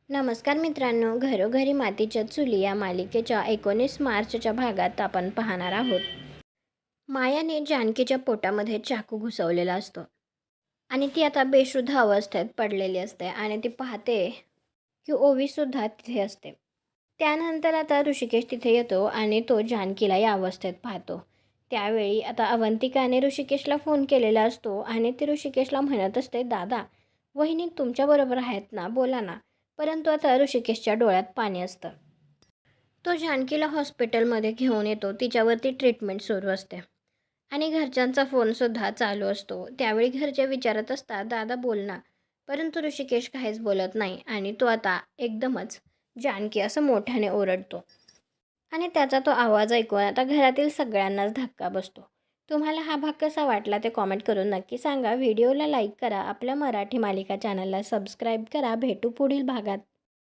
नमस्कार मित्रांनो, घरोघरी मातीच्या चुली या मालिकेच्या 19 मार्चच्या भागात आपण पाहणार आहोत. मायाने जानकीच्या पोटामध्ये चाकू घुसवलेला असतो आणि ती आता बेशुद्ध अवस्थेत पडलेली असते आणि ती पाहते की ओवीसुद्धा तिथे असते. त्यानंतर आता ऋषिकेश तिथे येतो आणि तो जानकीला या अवस्थेत पाहतो. त्यावेळी आता अवंतिकाने ऋषिकेशला फोन केलेला असतो आणि ती ऋषिकेशला म्हणत असते, दादा, वहिनी तुमच्याबरोबर आहेत ना, बोला ना. परंतु आता ऋषिकेशच्या डोळ्यात पाणी असतं. तो जानकीला हॉस्पिटलमध्ये घेऊन येतो. तिच्यावरती ट्रीटमेंट सुरू असते आणि घरच्यांचा फोनसुद्धा चालू असतो. त्यावेळी घरचे विचारत असतात, दादा बोल ना. परंतु ऋषिकेश काहीच बोलत नाही आणि तो आता एकदमच जानकी असं मोठ्याने ओरडतो आणि त्याचा तो आवाज ऐकून आता घरातील सगळ्यांनाच धक्का बसतो. तुम्हाला हा भाग कसा वाटला ते कॉमेंट करून नक्की सांगा. व्हिडिओला लाईक करा. आपल्या मराठी मालिका चॅनलला सबस्क्राईब करा. भेटू पुढील भागात.